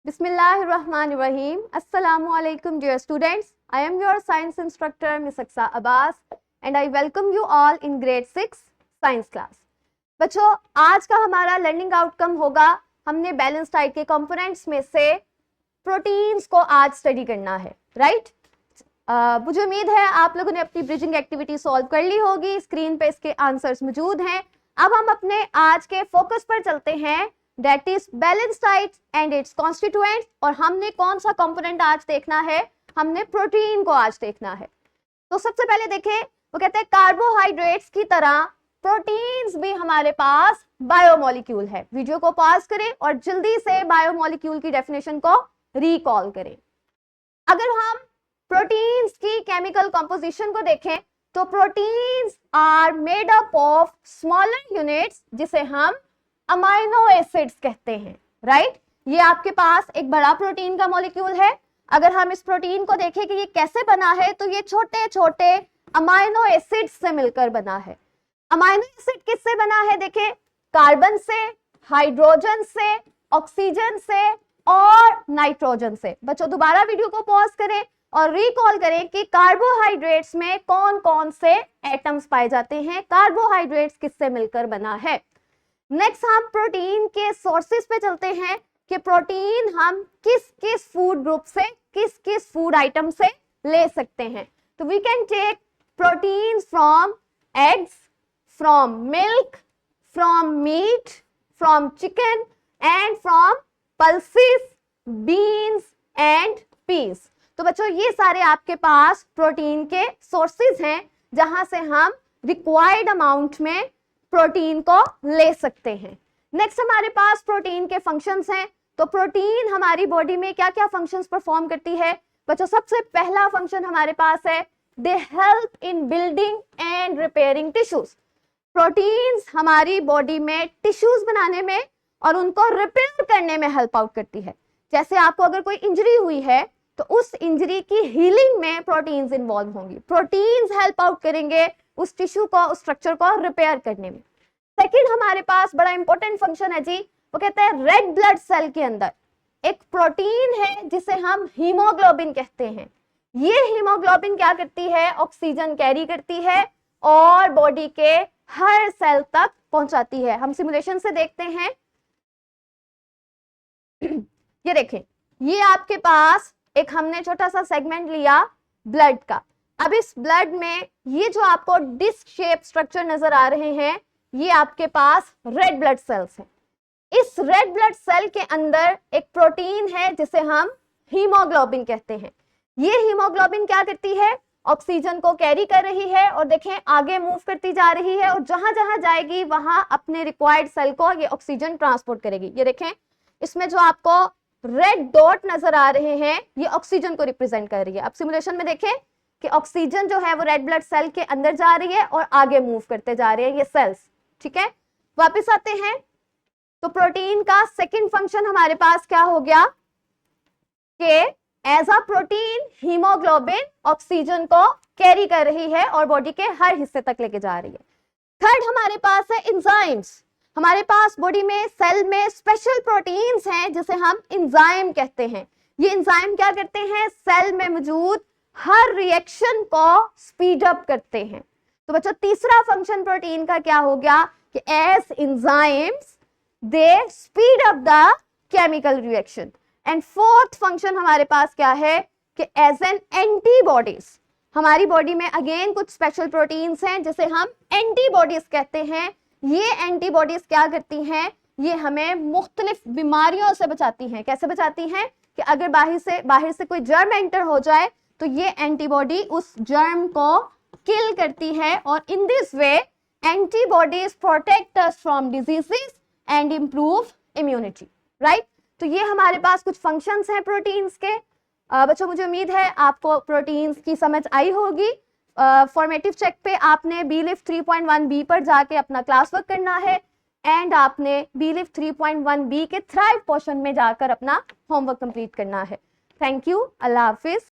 Bismillahirrahmanirrahim. Assalamualaikum dear students. I am your science instructor Ms. Aksa Abbas and I welcome you all in grade 6 science class. बच्चों आज का हमारा learning outcome होगा, हमने balance diet के components में से प्रोटीन्स को आज स्टडी करना है, राइट? मुझे उम्मीद है आप लोगों ने अपनी ब्रिजिंग एक्टिविटी सॉल्व कर ली होगी, स्क्रीन पे इसके आंसर्स मौजूद हैं। अब हम अपने आज के फोकस पर चलते हैं, that is balance diet and it's constituents. और हमने कौन सा कंपोनेंट आज देखना है? हमने प्रोटीन को आज देखना है। तो सबसे पहले देखें, वो कहते हैं कार्बोहाइड्रेट्स की तरह प्रोटीन्स भी हमारे पास बायोमोलिक्यूल है। वीडियो को पॉज करें और जल्दी से बायोमोलिक्यूल की डेफिनेशन को रिकॉल करें। अगर हम प्रोटीन्स की केमिकल कंपोजिशन को देखें तो proteins are made up of smaller units जिसे हम अमाइनो एसिड्स कहते हैं, राइट? ये आपके पास एक बड़ा प्रोटीन का मॉलिक्यूल है। अगर हम इस प्रोटीन को देखें कि ये कैसे बना है तो ये छोटे छोटे अमाइनो एसिड्स से मिलकर बना है। अमाइनो एसिड किससे बना है? देखें, कार्बन से, हाइड्रोजन से, ऑक्सीजन से और नाइट्रोजन से। बच्चों दोबारा वीडियो को पॉज करें और रिकॉल करें कि कार्बोहाइड्रेट्स में कौन कौन से एटम्स पाए जाते हैं, कार्बोहाइड्रेट्स किससे मिलकर बना है। नेक्स्ट हम प्रोटीन के सोर्सेस पे चलते हैं कि प्रोटीन हम किस किस फूड ग्रुप से, किस किस फूड आइटम से ले सकते हैं। तो we can take protein from eggs, from milk, from meat, from chicken and from pulses, beans and peas. तो बच्चों ये सारे आपके पास प्रोटीन के सोर्सेज हैं जहां से हम रिक्वायर्ड अमाउंट में प्रोटीन को ले सकते हैं। नेक्स्ट हमारे पास प्रोटीन के फंक्शंस हैं। तो प्रोटीन हमारी बॉडी में क्या क्या फंक्शंस परफॉर्म करती है? बच्चों सबसे पहला फंक्शन हमारे पास है, they help in building and repairing tissues. Proteins हमारी बॉडी में टिश्यूज बनाने में और उनको रिपेयर करने में हेल्प आउट करती है। जैसे आपको अगर कोई इंजरी हुई है तो उस इंजरी की हीलिंग में प्रोटीन्स इन्वॉल्व होंगी। प्रोटीन्स हेल्प आउट करेंगे उस टिश्यू को, उस स्ट्रक्चर को रिपेयर करने में। सेकंड हमारे पास बड़ा इंपॉर्टेंट फंक्शन है जी, वो कहते हैं रेड ब्लड सेल के अंदर एक प्रोटीन है जिसे हम हीमोग्लोबिन कहते हैं। ये हीमोग्लोबिन क्या करती है? ऑक्सीजन कैरी करती है और बॉडी के हर सेल तक पहुंचाती है। हम सिमुलेशन से देखते हैं। ये देखें, ये आपके पास एक हमने छोटा सा सेगमेंट लिया ब्लड का। अब इस ब्लड में ये जो आपको डिस्क शेप स्ट्रक्चर नजर आ रहे हैं, ये आपके पास रेड ब्लड सेल्स हैं। इस रेड ब्लड सेल के अंदर एक प्रोटीन है जिसे हम हीमोग्लोबिन कहते हैं। ये हीमोग्लोबिन क्या करती है? ऑक्सीजन को कैरी कर रही है और देखें आगे मूव करती जा रही है और जहां जहां जाएगी वहां अपने रिक्वायर्ड सेल को ये ऑक्सीजन ट्रांसपोर्ट करेगी। ये देखें, इसमें जो आपको रेड डॉट नजर आ रहे हैं ये ऑक्सीजन को रिप्रेजेंट कर रही है। अब सिमुलेशन में देखें कि ऑक्सीजन जो है वो रेड ब्लड सेल के अंदर जा रही है और आगे मूव करते जा रहे हैं ये सेल्स, ठीक है? वापस आते हैं तो प्रोटीन का सेकंड फंक्शन हमारे पास क्या हो गया कि as a protein haemoglobin oxygen को कैरी कर रही है और बॉडी के हर हिस्से तक लेके जा रही है। थर्ड हमारे पास है एंजाइम्स। हमारे पास बॉडी में सेल में स्पेशल प्रोटीन्स हैं जिसे हम एंजाइम कहते हैं। ये एंजाइम क्या करते हैं? सेल में मौजूद हर रिएक्शन को स्पीड अप करते हैं। तो बच्चों तीसरा फंक्शन प्रोटीन का क्या हो गया कि as enzymes they speed up the chemical reaction. And fourth function हमारे पास क्या है कि एज एन एंटीबॉडीज। हमारी बॉडी में अगेन कुछ स्पेशल प्रोटीन्स हैं जिसे हम एंटीबॉडीज कहते हैं। ये एंटीबॉडीज क्या करती हैं? ये हमें मुख्तलिफ बीमारियों से बचाती हैं। कैसे बचाती हैं? कि अगर बाहर से कोई जर्म एंटर हो जाए तो ये एंटीबॉडी उस जर्म को किल करती है और in this way antibodies protect us from diseases and improve immunity, right? तो ये हमारे पास कुछ फंक्शंस हैं प्रोटीन्स के। बच्चों मुझे उम्मीद है आपको प्रोटीन्स की समझ आई होगी। फॉर्मेटिव चेक पे आपने बीलिफ्ट 3.1b पर जाके अपना क्लास वर्क करना है एंड आपने बीलिफ्ट 3.1b के थ्राइव पोर्शन में जाकर अपना होमवर्क कंप्लीट करना है। Thank you, Allah Hafiz.